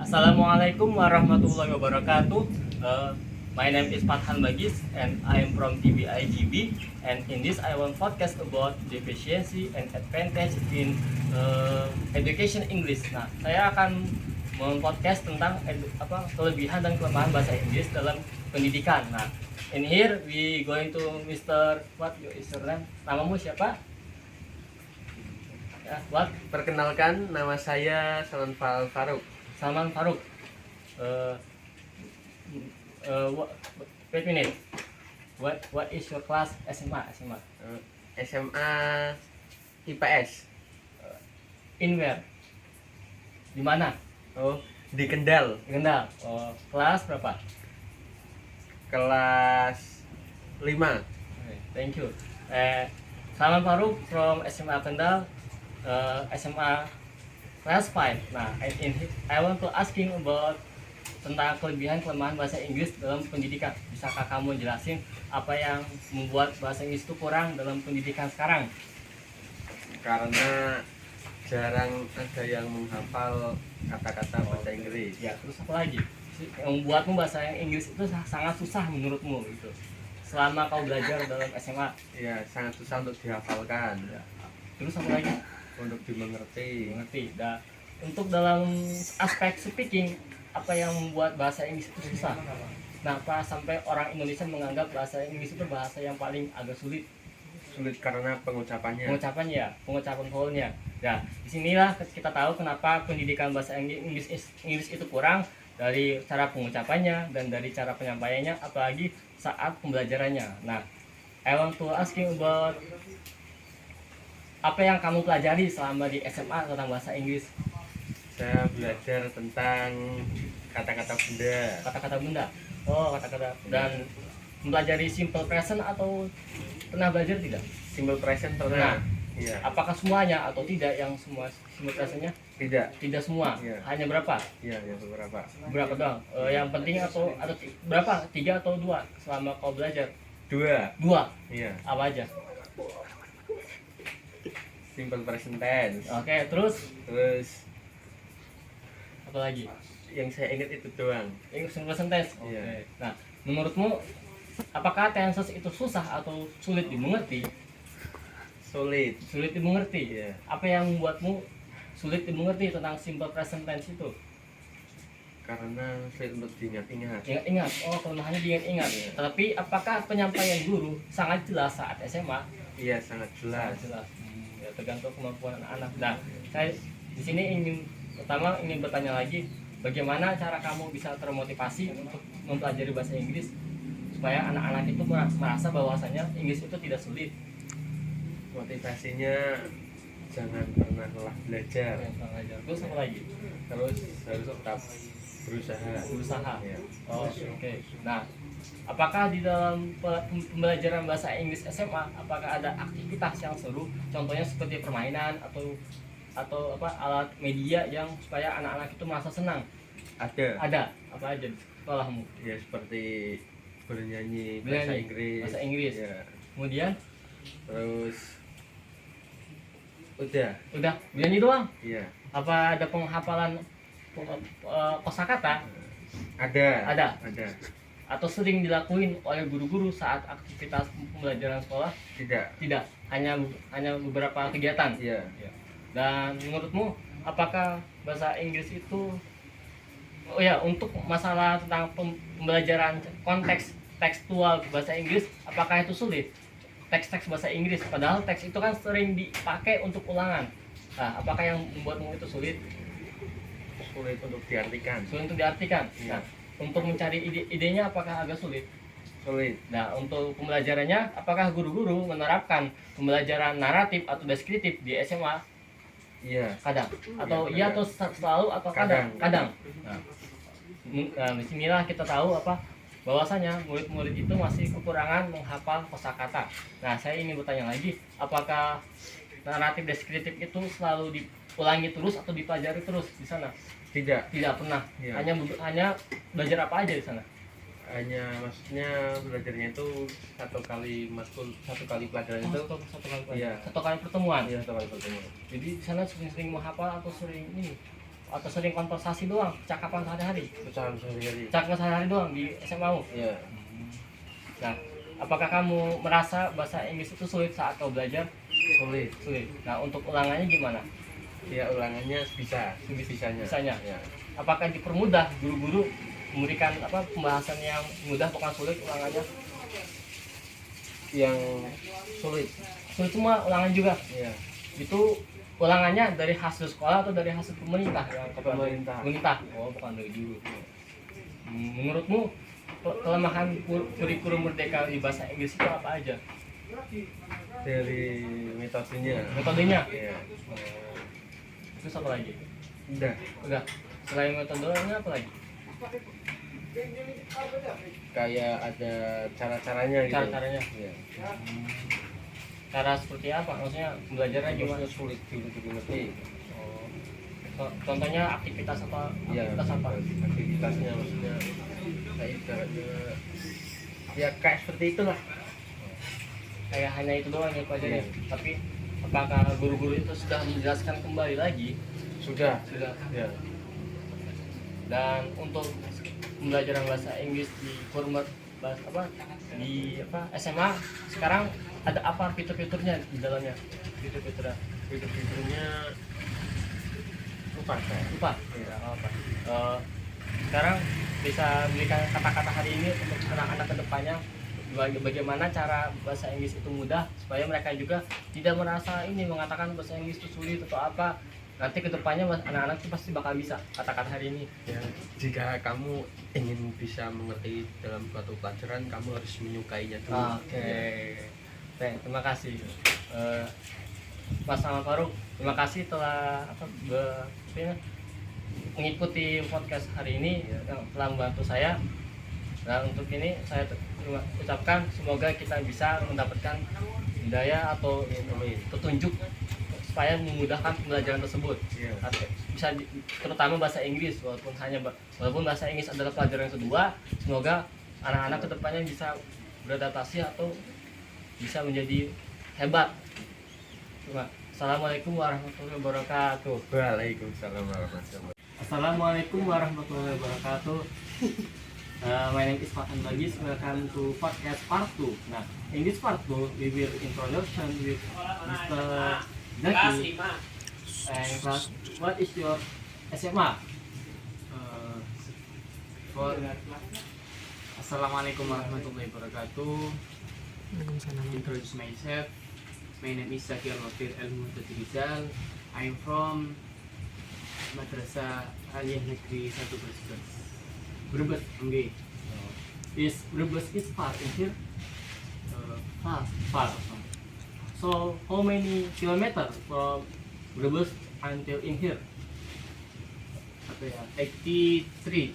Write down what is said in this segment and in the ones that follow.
Assalamualaikum warahmatullahi wabarakatuh. My name is Fathan Bagis and I am from TBIGB, and in this I will podcast about deficiency and advantage in education English. Nah, saya akan mempodcast tentang kelebihan dan kelemahan bahasa Inggris dalam pendidikan. Nah, in here we going to Mr. What your name? Namamu siapa? Ya, what? Perkenalkan, nama saya Salman Faruk. Salman Faruk. Uh, Wait a minute. What is your class SMA? SMA IPS. In where? Di mana? Oh, di Kendal. Kendal. Oh, kelas berapa? Kelas 5. Okay, thank you. Salman Faruk from SMA Kendal, SMA class 5. Nah, I want to asking about tentang kelebihan kelemahan bahasa Inggris dalam pendidikan. Bisakah kamu jelasin apa yang membuat bahasa Inggris itu kurang dalam pendidikan sekarang? Karena jarang ada yang menghafal kata-kata bahasa Inggris. Ya, terus apa lagi yang membuatmu bahasa Inggris itu sangat susah menurutmu gitu selama kau belajar dalam SMA? Ya, sangat susah untuk dihafalkan. Ya. Terus apa lagi? Untuk dimengerti. Nah, untuk dalam aspek speaking, apa yang membuat bahasa Inggris itu susah? Kenapa sampai orang Indonesia menganggap bahasa Inggris itu bahasa yang paling agak sulit? Sulit karena pengucapannya. Pengucapan vowelnya. Ya, disinilah kita tahu kenapa pendidikan bahasa Inggris itu kurang, dari cara pengucapannya dan dari cara penyampaiannya, apalagi saat pembelajarannya. Nah, I want to asking about apa yang kamu pelajari selama di SMA tentang bahasa Inggris? Saya belajar tentang kata-kata benda. Kata-kata benda. Oh, kata-kata. Dan mempelajari simple present atau pernah belajar tidak? Simple present Nah, pernah. Iya. apakah semuanya atau tidak yang semua simple presentnya? Tidak. Tidak semua. Iya. Hanya berapa? Iya, ya beberapa. Berapa doang? Yang penting atau berapa? 3 atau 2 selama kau belajar? 2. 2. Iya. Apa aja? Simple present tense. Oke, terus apa lagi? Yang saya ingat itu doang. Yang simple present tense. Oke. Iya. Nah, menurutmu apakah tenses itu susah atau sulit dimengerti? Sulit. Sulit dimengerti. Iya. Apa yang membuatmu sulit dimengerti tentang simple present tense itu? Karena sulit untuk diingat-ingat. Ingat-ingat. Oh, kelemahannya diingat-ingat. Iya. Tapi apakah penyampaian guru sangat jelas saat SMA? Iya, sangat jelas. Sangat jelas. Ya, tergantung kemampuan anak-anak. Nah, saya di sini ingin bertanya lagi, bagaimana cara kamu bisa termotivasi untuk mempelajari bahasa Inggris supaya anak-anak itu merasa bahwasanya Inggris itu tidak sulit? Motivasinya jangan pernah lelah belajar. Terus apa lagi? Terus harus tetap berusaha. Ya. Iya. Oh, oke. Nah, apakah di dalam pembelajaran bahasa Inggris SMA apakah ada aktivitas yang seru, contohnya seperti permainan atau alat media yang supaya anak-anak itu merasa senang? Ada. Apa aja di sekolahmu? Ya, seperti bernyanyi bahasa Inggris. Bahasa Inggris. Ya. Kemudian Terus udah. bernyanyi doang? Iya. Apa ada penghafalan kosakata? Ada. Atau sering dilakuin oleh guru-guru saat aktivitas pembelajaran sekolah? Tidak. Hanya beberapa kegiatan. Iya. Dan menurutmu apakah bahasa Inggris itu untuk masalah tentang pembelajaran konteks tekstual bahasa Inggris, apakah itu sulit? Teks-teks bahasa Inggris, padahal teks itu kan sering dipakai untuk ulangan. Nah, apakah yang membuatmu itu sulit? Sulit untuk diartikan. Sulit untuk diartikan. Iya. Nah, untuk mencari idenya apakah agak sulit? Sulit. Nah, untuk pembelajarannya, apakah guru-guru menerapkan pembelajaran naratif atau deskriptif di SMA? Iya. Kadang. Atau Iya, atau selalu atau kadang? Nah, disinilah kita tahu bahwasanya murid-murid itu masih kekurangan menghafal kosakata. Nah, saya ingin bertanya lagi, apakah naratif deskriptif itu selalu diulangi terus atau dipelajari terus di sana? Tidak. Tidak pernah. Iya. Hanya belajar apa aja di sana? Hanya maksudnya belajarnya itu satu kali pelajaran itu. Satu kali Iya. Satu kali pertemuan. Iya, satu kali pertemuan. Jadi di sana sering-sering menghafal atau sering ini atau sering konversasi doang, percakapan sehari-hari? Percakapan sehari-hari. Percakapan sehari-hari doang di SMA-mu? Iya. Nah, apakah kamu merasa bahasa Inggris itu sulit saat kau belajar? Sulit. Sulit. Nah, untuk ulangannya gimana? Ya ulangannya bisanya. Bisanya. Ya. Apakah dipermudah guru-guru memberikan pembahasan yang mudah bukan sulit ulangannya? Yang sulit. Sulit semua ulangan juga. Iya. Itu ulangannya dari hasil sekolah atau dari hasil pemerintah yang pemerintah. Oh, bukan dari guru. Menurutmu kelemahan kurikulum merdeka di bahasa Inggris itu apa aja? Dari metodenya. Metodenya. Iya. Terus apa lagi? Udah. Selain metodenya apa lagi? Kayak ada cara-caranya gitu. Cara-caranya. Iya. Cara seperti apa? Maksudnya belajarnya gimana? Maksudnya sulit dimengerti. Contohnya aktivitas apa? Iya. Aktivitas apa? Aktivitasnya maksudnya kayak ibaratnya ya kayak seperti itulah. Kayak hanya itu doang ya pelajari. Iya. Tapi apakah guru-guru itu sudah menjelaskan kembali lagi? Sudah. Ya. Dan untuk pembelajaran bahasa Inggris di SMA sekarang ada apa fitur-fiturnya di dalamnya? Fitur-fiturnya lupa. Iya, apa? Sekarang bisa berikan kata-kata hari ini untuk anak-anak kedepannya, bagaimana cara bahasa Inggris itu mudah supaya mereka juga tidak merasa ini mengatakan bahasa Inggris itu sulit atau apa. Nanti kedepannya anak-anak itu pasti bakal bisa kata-kata hari ini. Ya, jika kamu ingin bisa mengerti dalam suatu pelajaran, kamu harus menyukainya dulu. Oke. Terima kasih. Mas Ahmad Faruk, terima kasih telah mengikuti podcast hari ini yang telah membantu saya. Nah, untuk ini saya ucapkan semoga kita bisa mendapatkan hidayah atau petunjuk supaya memudahkan pembelajaran tersebut. Iya. Bisa terutama bahasa Inggris, walaupun bahasa Inggris adalah pelajaran yang kedua, semoga anak-anak kedepannya bisa beradaptasi atau bisa menjadi hebat. Assalamualaikum warahmatullahi wabarakatuh. Waalaikumsalam warahmatullahi wabarakatuh. Assalamualaikum warahmatullahi wabarakatuh. My name is Fathan Bagis. Welcome to podcast part 2. Nah, in this part 2, we will introduction with Mr. Zaki. And class, what is your SMA? Assalamualaikum warahmatullahi wabarakatuh. Introduce myself. My name is Zaki Al-Wafir El-Muhtadi Rizal. I'm from Madrasah Aliyah Negeri 1 Brebes. Okay. Is Brebes is far in here? Far. So how many kilometer from Brebes until in here? 83.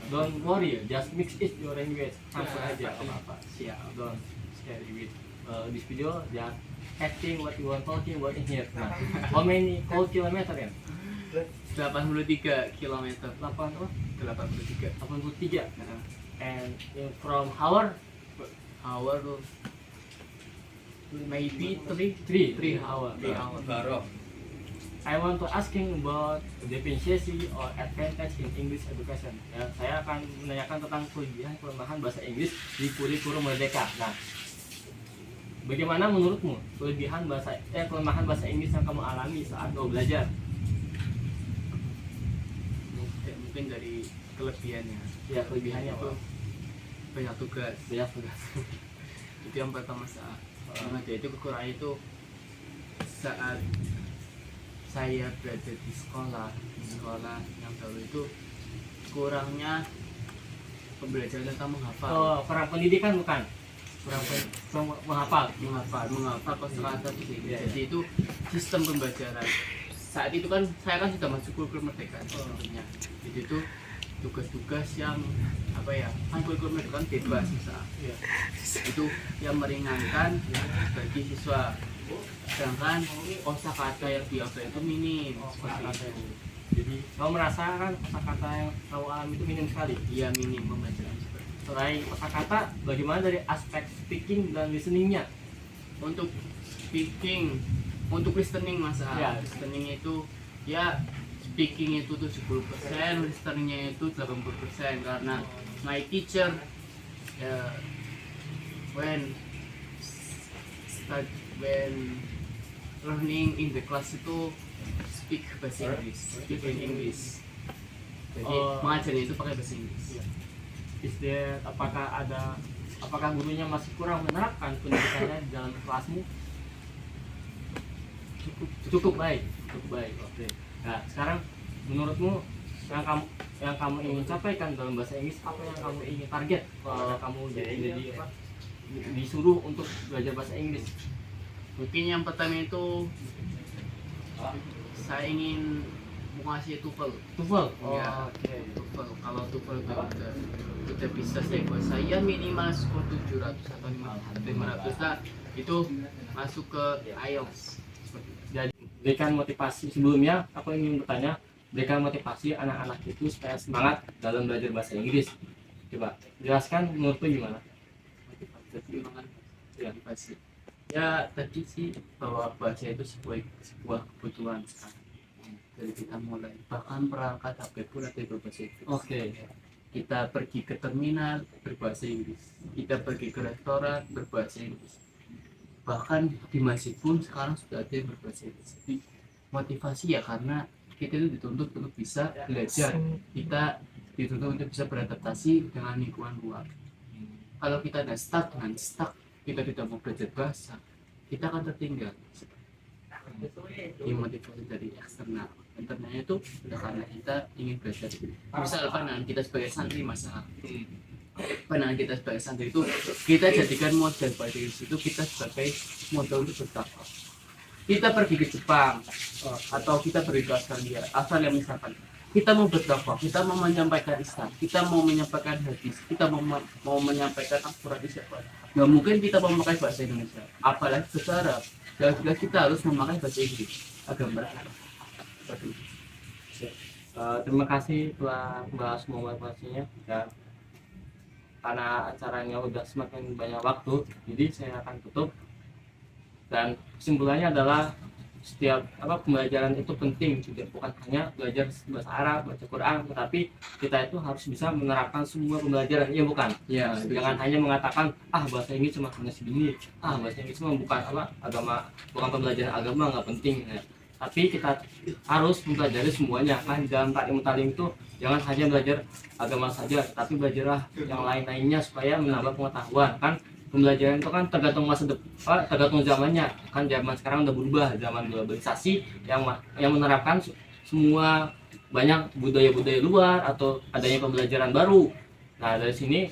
Don't worry, just mix it your language. Campur aja apa-apa. Siap. Don't scare with this video. Just acting what you want talking about in here. Nah, how many kilometer ya? 83 km. 83. 83. And from hour Maybe 3 hour. Baru. I want to asking about deficiency or advantage in English education. Ya, saya akan menanyakan tentang kelebihan kelemahan bahasa Inggris di kurikulum merdeka. Nah, bagaimana menurutmu kelemahan bahasa Inggris yang kamu alami saat kamu belajar? Mungkin dari kelebihannya. Ya, kelebihannya Itu apa? banyak tugas. Itu yang pertama saat itu kekurangan itu saat saya berada di sekolah yang dahulu itu kurangnya pembelajaran tentang menghafal. Oh, kurang pendidikan bukan? Kurang menghafal. menghafal kosakata Iya, jadi itu sistem pembelajaran saat itu kan saya kan sudah masuk kurikulum merdeka sebetulnya. Jadi itu tugas-tugas yang apa ya, kan kurikulum merdeka kan bebas misalnya. Itu yang meringankan bagi siswa, sedangkan kosakata yang dihafal itu minim seperti itu. Jadi kamu merasakan kosakata yang kamu alami itu minim sekali. Iya, minim pembelajaran seperti itu. Selain kosakata, bagaimana dari aspek speaking dan listeningnya? Untuk speaking, untuk listening Ya. listening itu ya speaking itu 70%, listeningnya itu 80%, karena my teacher when learning in the class itu speak bahasa Inggris, speak in English. Jadi mengajarnya itu pakai bahasa Inggris. Apakah gurunya masih kurang menerapkan pendidikannya di dalam kelasmu? Cukup baik. Oke. Nah, sekarang menurutmu yang kamu ingin capaikan dalam bahasa Inggris, apa yang kamu ingin target kalau kamu disuruh untuk belajar bahasa Inggris? Mungkin yang pertama itu saya ingin menguasai TOEFL. Ya, TOEFL. Kalau TOEFL kita bisa saya ya minimal skor 700 atau 500 lah, itu masuk ke IELTS. Jadi berikan motivasi. Sebelumnya aku ingin bertanya, berikan motivasi anak-anak itu supaya semangat dalam belajar bahasa Inggris. Coba jelaskan menurutmu gimana? Motivasi. Ya tadi sih bahwa bahasa itu sebuah kebutuhan sekarang. Dari kita mulai, bahkan perangkat HP pun ada berbahasa Inggris. Oke. Kita pergi ke terminal berbahasa Inggris, kita pergi ke restoran berbahasa Inggris, bahkan di masjid pun sekarang sudah ada yang berbahasa Inggris. Jadi motivasi ya, karena kita itu dituntut untuk bisa belajar, kita dituntut untuk bisa beradaptasi dengan lingkungan luar. Kalau kita ada stuck, kita tidak mau belajar bahasa, kita akan tertinggal. Ini motivasi dari eksternal. Internalnya itu udah karena kita ingin belajar. Misal pandangan kita sebagai santri, masalah pandangan kita sebagai santri itu kita jadikan model bahasa Inggris itu kita sebagai model untuk bertakwa. Kita pergi ke Jepang atau kita pergi ke Australia misalkan, kita mau berdakwah, kita mau menyampaikan Islam, kita mau menyampaikan hadis, kita mau menyampaikan Al-Quran di siapa? Nggak mungkin kita memakai bahasa Indonesia, apalagi secara jelas kita harus memakai bahasa Inggris agar mereka. Terima kasih telah membahas semua motivasinya, dan karena acaranya udah semakin banyak waktu, jadi saya akan tutup. Dan kesimpulannya adalah setiap pembelajaran itu penting, bukan hanya belajar bahasa Arab, baca Quran, tetapi kita itu harus bisa menerapkan semua pembelajaran, ya bukan? Ya, Jangan hanya mengatakan bahasa Inggris cuma hanya segini, bahasa Inggris cuma bukan pembelajaran agama, nggak penting. Ya. Tapi kita harus mempelajari semuanya. Kan di dalam taklim itu jangan hanya belajar agama saja, tapi belajarlah yang lain-lainnya supaya menambah pengetahuan. Kan pembelajaran itu kan tergantung tergantung zamannya. Kan zaman sekarang udah berubah, zaman globalisasi yang menerapkan semua banyak budaya-budaya luar atau adanya pembelajaran baru. Nah, dari sini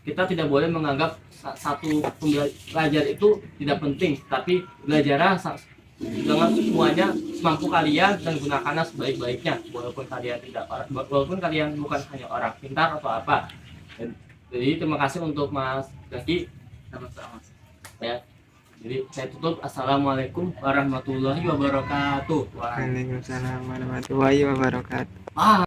kita tidak boleh menganggap satu pembelajar itu tidak penting, tapi belajarlah dengan semuanya semampu kalian dan gunakanlah sebaik-baiknya, walaupun kalian bukan hanya orang pintar atau apa. Jadi terima kasih untuk Mas Zaki. sama-sama. Ya. Jadi saya tutup. Assalamualaikum warahmatullahi wabarakatuh. Waalaikumsalam warahmatullahi wabarakatuh.